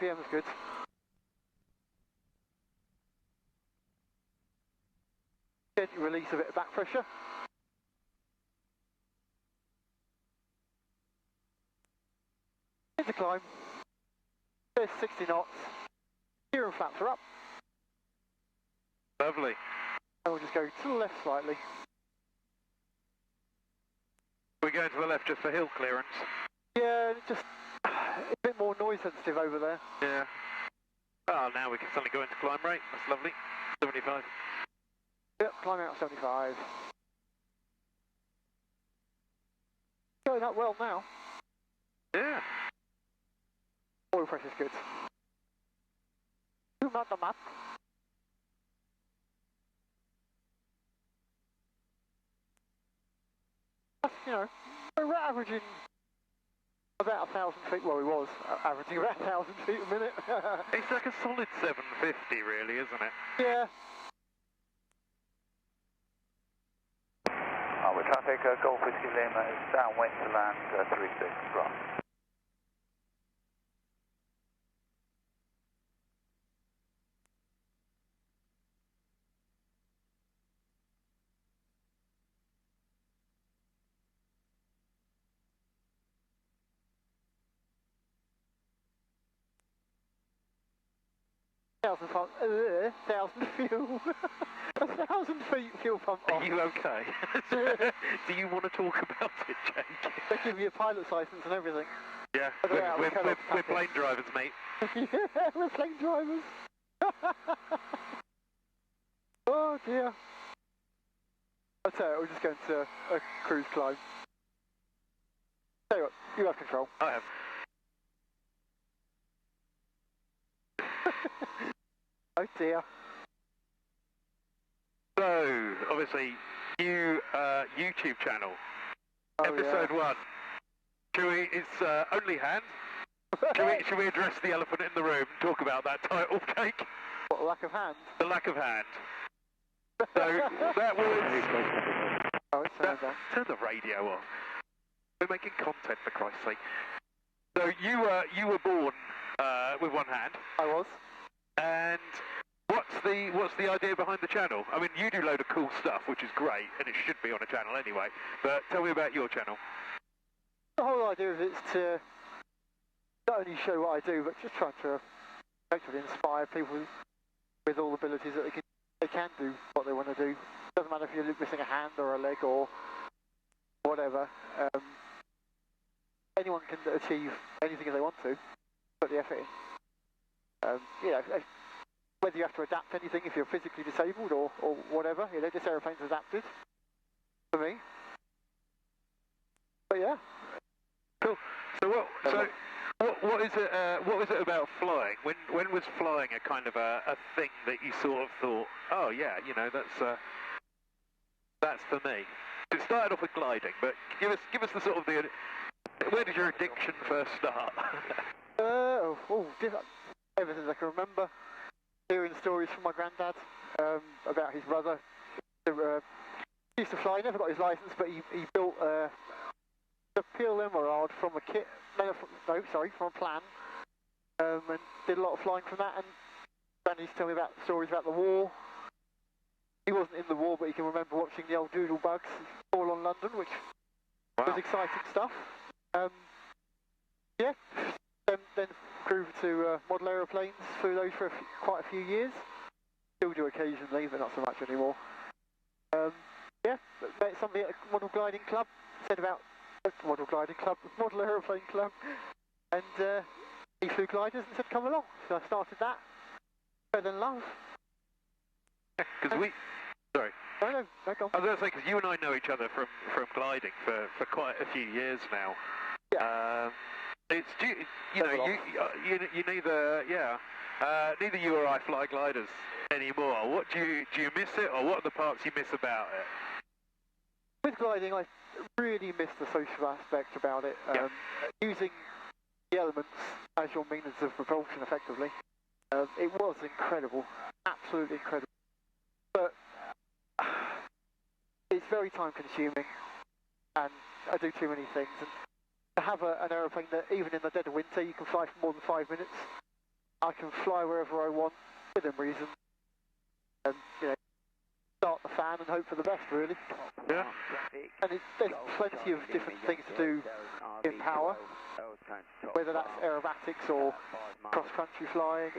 RPM is good. Gently release a bit of back pressure. Here's the climb. There's 60 knots. Steering flaps are up. Lovely. And we'll just go to the left slightly. We're going to the left just for hill clearance. Yeah, just a bit more noise sensitive over there. Yeah. Oh, now we can suddenly go into climb rate. That's lovely. 75. Yep, climbing out 75. Going up well now. Yeah. Oil pressure's good. Zoom out the map. That's, you know, we're averaging about 1,000 feet. Well, we was averaging about 1,000 feet a minute. It's like a solid 750, really, isn't it? Yeah. With traffic, Golf Whiskey Lima is downwind to land 36 right. Thousand fuel. 1,000 feet fuel pump off. Are you okay? Do you want to talk about it, Jake? They give you a pilot's license and everything. Yeah, we're plane drivers, mate. Yeah, we're plane drivers. Oh dear. I'll tell you, we're just going to a cruise climb. Tell you what, you have control. I have. Oh dear. So, obviously, new YouTube channel. Oh, Episode 1. It's only hand. Should we address the elephant in the room and talk about that title, Jake? What, lack of hand? The lack of hand. So, that was... Oh, it's turn the radio off. We're making content, for Christ's sake. So, you were born with one hand. I was. And what's the idea behind the channel? I mean, you do a load of cool stuff, which is great, and it should be on a channel anyway. But tell me about your channel. The whole idea of it is to not only show what I do, but just try to actually inspire people with all the abilities that they can do what they want to do. Doesn't matter if you're missing a hand or a leg or whatever. Anyone can achieve anything if they want to. Put the effort in. You know, whether you have to adapt anything if you're physically disabled or whatever, you know, this aeroplane's adapted for me. But yeah. Cool. So what is it about flying? When was flying a kind of a thing that you sort of thought, oh yeah, you know, that's for me? It started off with gliding, but give us the sort of where did your addiction first start? Ever since I can remember, hearing stories from my granddad about his brother. He used to fly, never got his license, but he built a PLM from a kit, from a plan, and did a lot of flying from that. And Granny used to tell me about stories about the war. He wasn't in the war, but he can remember watching the old doodle bugs fall on London, which was exciting stuff. Yeah. Then grew to model aeroplanes, flew those for quite a few years. Still do occasionally, but not so much anymore. Yeah, met somebody at a model gliding club, said about model aeroplane club, and he flew gliders and said come along. So I started that, fell in love. Because sorry. No, go on. I was going to say, because you and I know each other from gliding for quite a few years now. Yeah. It's you neither neither you or I fly gliders anymore. What do you miss it, or what are the parts you miss about it? With gliding, I really miss the social aspect about it. Using the elements as your means of propulsion, effectively. It was incredible, absolutely incredible. But it's very time-consuming, and I do too many things. And to have an aeroplane that, even in the dead of winter, you can fly for more than 5 minutes, I can fly wherever I want within reason, and start the fan and hope for the best, really. Yeah. And there's plenty of different things to do in power, whether that's aerobatics or cross-country flying,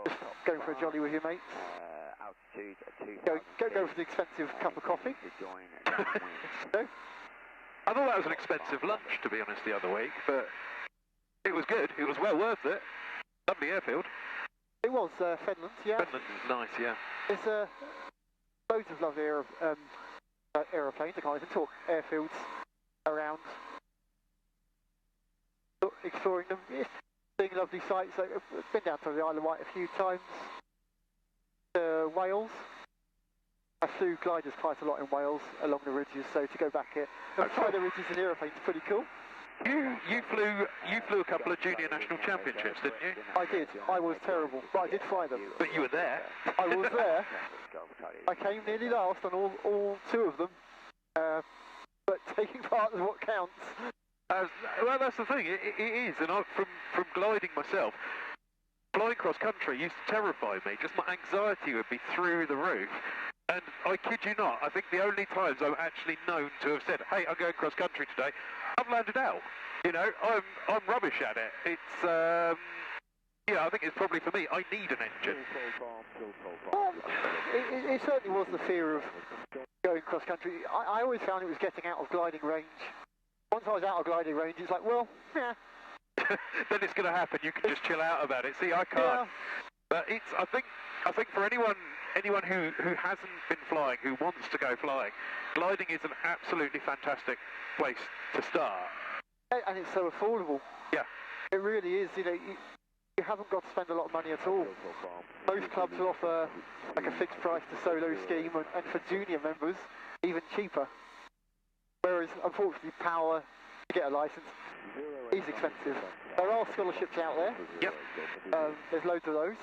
just going for a jolly with your mates. Go for the expensive cup of coffee. No? I thought that was an expensive lunch, to be honest, the other week, but it was good. It was well worth it. Lovely airfield. It was Finland, yeah. Finland, nice, yeah. There's loads of lovely aeroplanes. I can't even talk. Airfields around, exploring them, seeing lovely sights. I've been down to the Isle of Wight a few times. Wales. I flew gliders quite a lot in Wales along the ridges, so to go back here and fly the ridges in aeroplanes is pretty cool. You flew a couple of junior national championships, didn't you? I did. I was terrible, but I did fly them. But you were there. I was there. I came nearly last on all two of them, but taking part is what counts. Well, that's the thing. It is, and from gliding myself, flying cross country used to terrify me. Just my anxiety would be through the roof. And I kid you not, I think the only times I'm actually known to have said, "Hey, I'm going cross country today," I've landed out. I'm rubbish at it. It's I think it's probably for me. I need an engine. Well, it certainly was the fear of going cross country. I always found it was getting out of gliding range. Once I was out of gliding range, it's like, well, yeah. Then it's going to happen. You can just chill out about it. See, I can't. Yeah. But I think for anyone who hasn't been flying, who wants to go flying, gliding is an absolutely fantastic place to start. And it's so affordable. Yeah. It really is. You haven't got to spend a lot of money at all. Most clubs will offer like a fixed price to solo scheme, and for junior members, even cheaper. Whereas, unfortunately, power to get a license is expensive. There are scholarships out there. Yep. There's loads of those.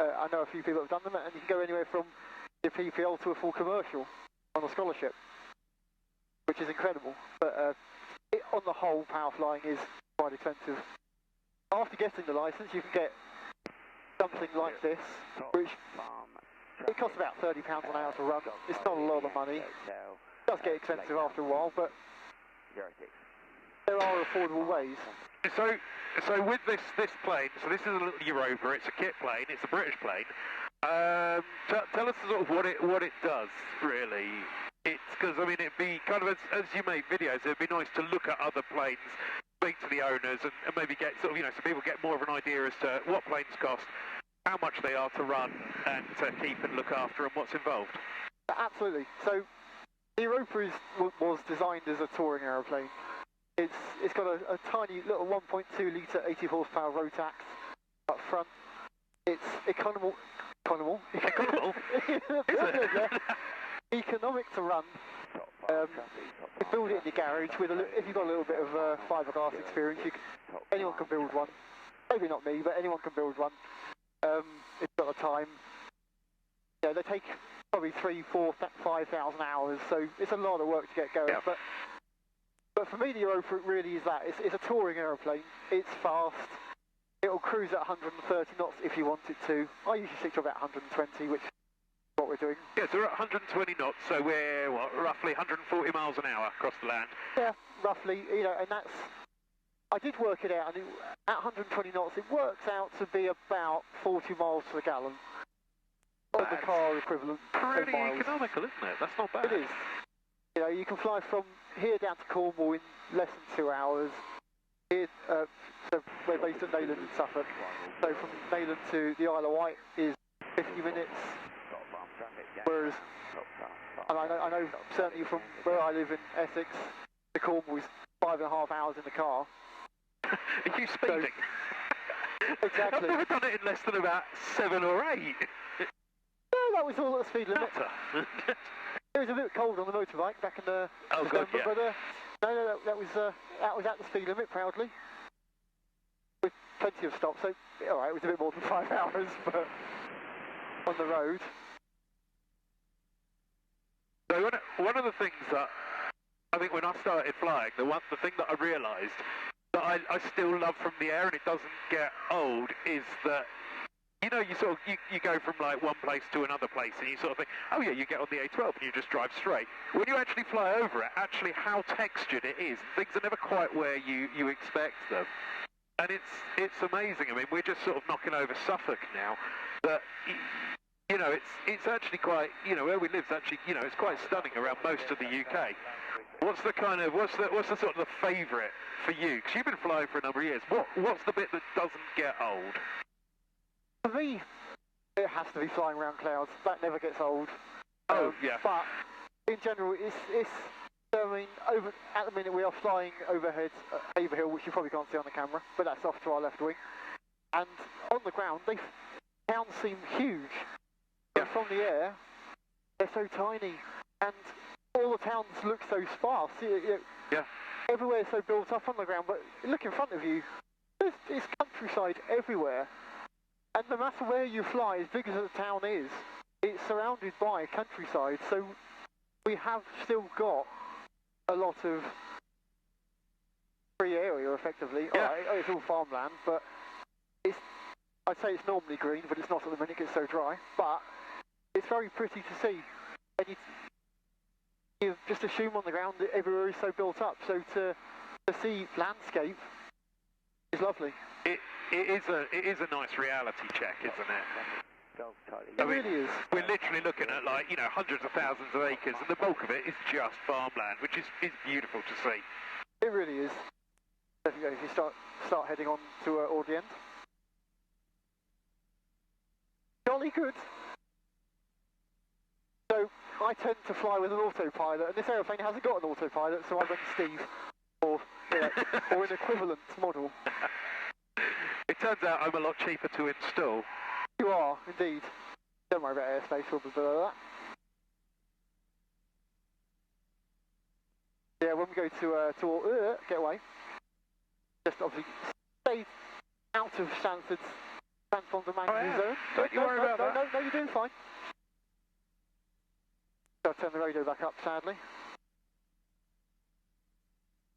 I know a few people have done them, and you can go anywhere from your PPL to a full commercial on a scholarship, which is incredible. But on the whole, power flying is quite expensive. After getting the license, you can get something like this, which it costs about £30 an hour to run. It's not a lot of money. It does get expensive after a while, but there are affordable ways. So with this plane, so this is a little Europa. It's a kit plane. It's a British plane. Tell us sort of what it does, really. It's because it'd be kind of as you make videos, it'd be nice to look at other planes, speak to the owners, and maybe get so people get more of an idea as to what planes cost, how much they are to run and to keep and look after, and what's involved. Absolutely. So the Europa was designed as a touring aeroplane. It's got a tiny little 1.2 litre 80 horsepower Rotax up front. It's economical. Economic to run. You build it in your garage with if you've got a little bit of fiberglass experience. Anyone can build one. Maybe not me, but anyone can build one. If you've got the time. Yeah, they take probably 3,000, 4,000, 5,000 hours, so it's a lot of work to get going. Yeah. But for me, the Europa really is that. It's a touring aeroplane. It's fast. It'll cruise at 130 knots if you want it to. I usually stick to about 120, which is what we're doing. Yeah, so we're at 120 knots, so we're, roughly 140 miles an hour across the land? Yeah, roughly, and that's... I did work it out, and at 120 knots, it works out to be about 40 miles to the gallon. On the car equivalent. Pretty economical, isn't it? That's not bad. It is. You can fly from here down to Cornwall in less than 2 hours. Here, so we're based at Nayland in Suffolk. So from Nayland to the Isle of Wight is 50 minutes. Whereas, and I know certainly from where I live in Essex, to Cornwall is 5.5 hours in the car. Are you speeding? So, exactly. I've never done it in less than about 7 or 8. No, that was all at the speed limit. It was a bit cold on the motorbike back in the December, God, yeah. but no, that was at the speed limit proudly, with plenty of stops. So all right, it was a bit more than 5 hours, but on the road. So one of the things that I think when I started flying, the thing that I realised that I still love from the air, and it doesn't get old, is that you know, you go from like one place to another place, and you sort of think, oh yeah, you get on the A12 and you just drive straight. When you actually fly over it, actually how textured it is, things are never quite where you expect them. And it's amazing. I mean, we're just sort of knocking over Suffolk now, but you know, it's actually quite, you know, where we live is actually, you know, it's quite stunning around most of the UK. What's the sort of the favourite for you? Because you've been flying for a number of years. What's the bit that doesn't get old? For me, it has to be flying around clouds. That never gets old. Oh, yeah. But in general, it's I mean, at the minute we are flying overhead Haverhill, which you probably can't see on the camera, but that's off to our left wing. And on the ground, towns seem huge. But from the air, they're so tiny. And all the towns look so sparse. Yeah. Everywhere's so built up on the ground, but look in front of you, there's countryside everywhere. And no matter where you fly, as big as the town is, it's surrounded by countryside, so we have still got a lot of free area, effectively. Yeah. It's all farmland, but I'd say it's normally green, but it's not at the minute, it's so dry. But it's very pretty to see. And you just assume on the ground that everywhere is so built up, so to see landscape is lovely. It is a nice reality check, isn't it? It really is. We're literally looking at, like, you know, hundreds of thousands of acres, and the bulk of it is just farmland, which is beautiful to see. It really is. If you start heading on to Audley End. Jolly good. So I tend to fly with an autopilot, and this aeroplane hasn't got an autopilot, so I went Steve, or an equivalent model. It turns out I'm a lot cheaper to install. You are, indeed. Don't worry about airspace, we'll be below that. Yeah, when we go to get away, just obviously stay out of Stanford's transponder manual zone. Don't you worry about that. No, you're doing fine. I'll turn the radio back up, sadly.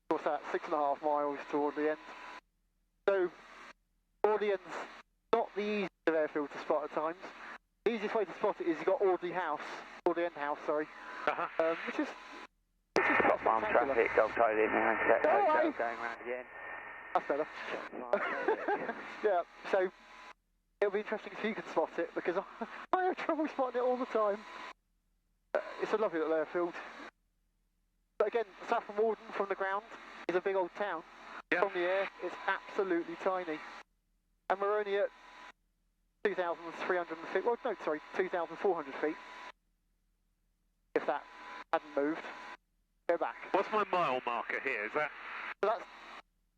Of course, that's 6.5 miles to Audley End. So, Audley End's not the easiest airfield to spot at times. The easiest way to spot it is you've got Audley End House, sorry. Which is quite Farm spectacular. traffic, Golf Charlie now. Go Going round again. That's better. Yeah, so it'll be interesting if you can spot it, because I have trouble spotting it all the time. It's a lovely little airfield. But again, Saffron Walden from the ground is a big old town. Yeah. From the air, it's absolutely tiny. And we're only at 2,300 feet, well no, sorry, 2,400 feet. If that hadn't moved. Go back. What's my mile marker here? Is that? So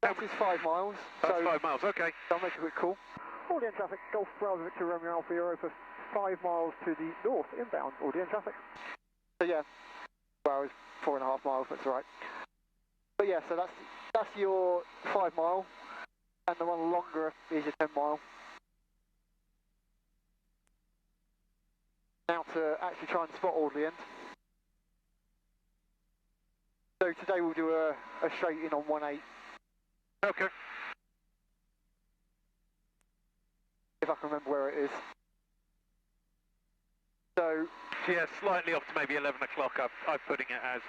that is 5 miles. That's so 5 miles, okay. I'll make a quick call. Audley End traffic, Golf Bravo Victor Romeo Alpha Euro for 5 miles to the north, inbound Audley End traffic. So yeah, well it's 4.5 miles, but it's alright. But yeah, so that's your 5 mile, and the one longer is your 10 mile. Now to actually try and spot Audley End. So today we'll do a straight in on 1.8. Okay. If I can remember where it is. So yeah, slightly off to maybe 11 o'clock. I'm putting it as.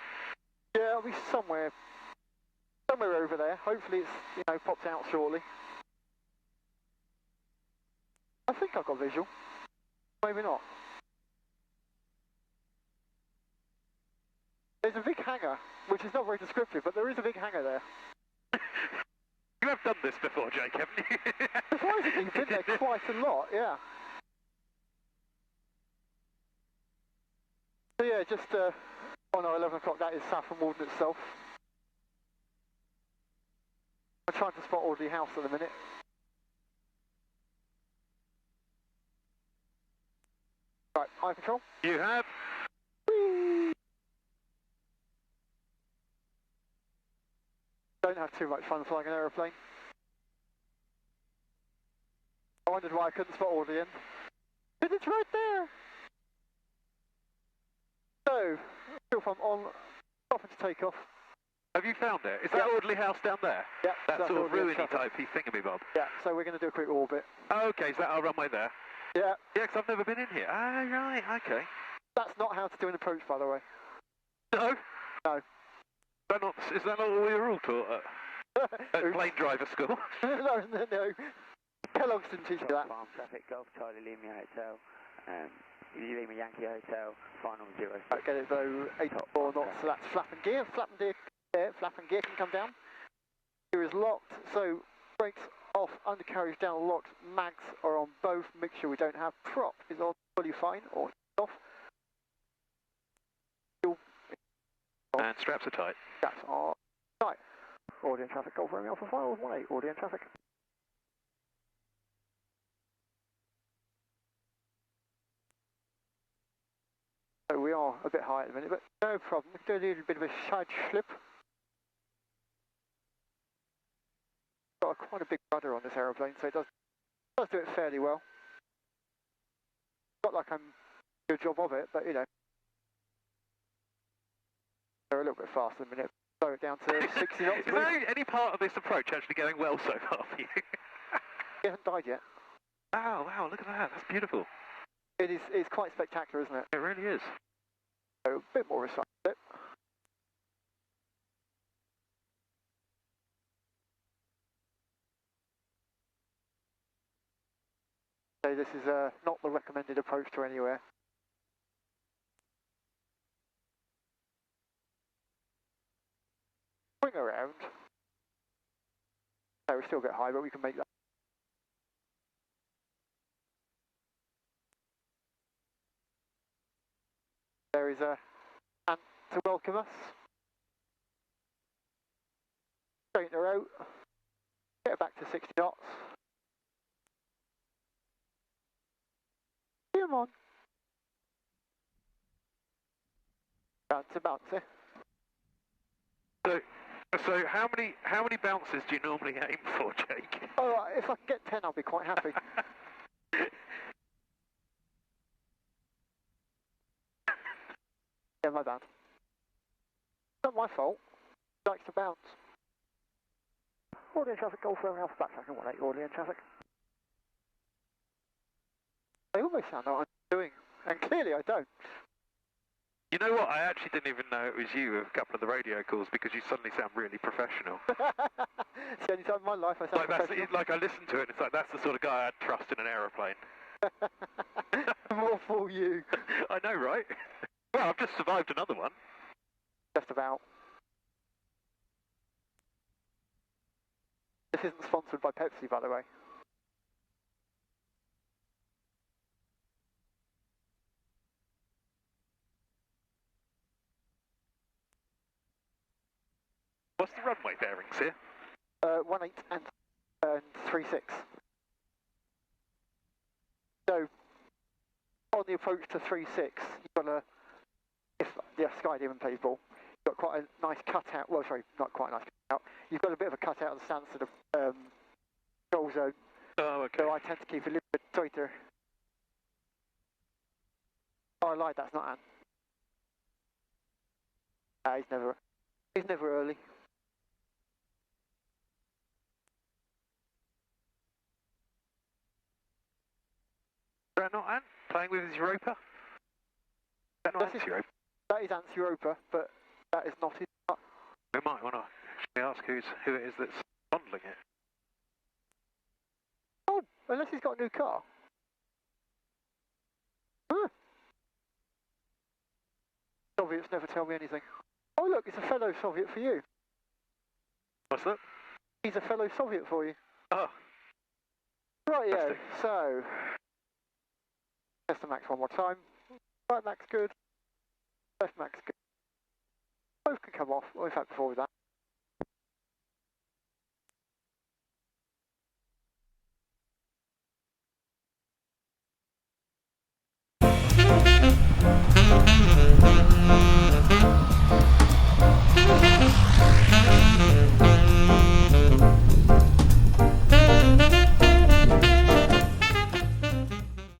yeah, it'll be somewhere over there. Hopefully it's popped out shortly. I think I've got visual. Maybe not. There's a big hangar, which is not very descriptive, but there is a big hangar there. You have done this before, Jake, haven't you? Surprisingly, you've been there quite a lot, yeah. So yeah, just on our 11 o'clock, that is Saffron Walden itself. I'm trying to spot Audley House at the minute. Right, eye control. You have. Whee! Don't have too much fun flying an aeroplane. I wondered why I couldn't spot Audley End. But it's right there! So, if I'm on, stopping to take off. Have you found it? Is that Audley House down there? Yeah. That that's sort of Audley End ruiny traffic. type thingamabob? Yeah, so we're going to do a quick orbit. Oh, okay, is that our runway there? Yeah. Yeah, 'cause I've never been in here. Ah, right, okay. That's not how to do an approach, by the way. No? No. Is that not what we were all taught at plane driver school? No. Kellogg's didn't teach you that. Farm traffic, Golf Charlie Lima Hotel, Lima Yankee Hotel, final 0. Right, get it though, 84 knots, so that's flap and gear. Flap and gear can come down. Gear is locked, so brakes off, undercarriage down locked, mags are on both, make sure we don't have prop is on, fully fine, or off. And straps are tight. Straps are tight. Audio traffic, Golf Romeo Alpha 518, audio traffic. So we are a bit high at the minute, but no problem. We can do a little bit of a side slip. Got quite a big rudder on this aeroplane, so it does do it fairly well. Not like I'm doing a good job of it, but you know. They're a little bit faster in a minute. Slow it down to 60 knots. Is there any part of this approach actually going well so far for you? He hasn't died yet. Oh, wow, look at that. That's beautiful. It's quite spectacular, isn't it? It really is. So a bit more of a side slip. So this is not the recommended approach to anywhere. Bring around. No, we're still a bit high, but we can make that. There is a ant to welcome us. Straighten her out. Get her back to 60 knots. Come on. Bouncy. So how many bounces do you normally aim for, Jake? Oh, if I can get 10, I'll be quite happy. Yeah, my bad. It's not my fault. He likes to bounce. Audio traffic, Golf Romeo Alpha backtracking 18, audio traffic. They almost sound like I'm doing, and clearly I don't. You know what? I actually didn't even know it was you with a couple of the radio calls because you suddenly sound really professional. It's the only time in my life I sound professional. Like I listen to it and it's like, that's the sort of guy I'd trust in an aeroplane. More for you. I know, right? Well, I've just survived another one. Just about. This isn't sponsored by Pepsi, by the way. What's the runway bearings here? 18 and 36. So, on the approach to 36, you've got a, skydiving people, you've got quite a nice cutout, well sorry, not quite a nice cutout, you've got a bit of a cutout of the stance to the goal zone. Oh, okay. So I tend to keep a little bit tighter. Oh, I lied, that's not Anne. He's never early. Is that not Ant playing with his Europa? Is that not Ant's Europa? That is Ant's Europa, but that is not his car. We might want to ask who it is that's bundling it. Oh, unless he's got a new car. Huh. Soviets never tell me anything. Oh look, it's a fellow Soviet for you. What's that? He's a fellow Soviet for you. Oh. Right, yeah, so... Test the max one more time. Right max good. Left max good. Both can come off. Well, in fact, before that.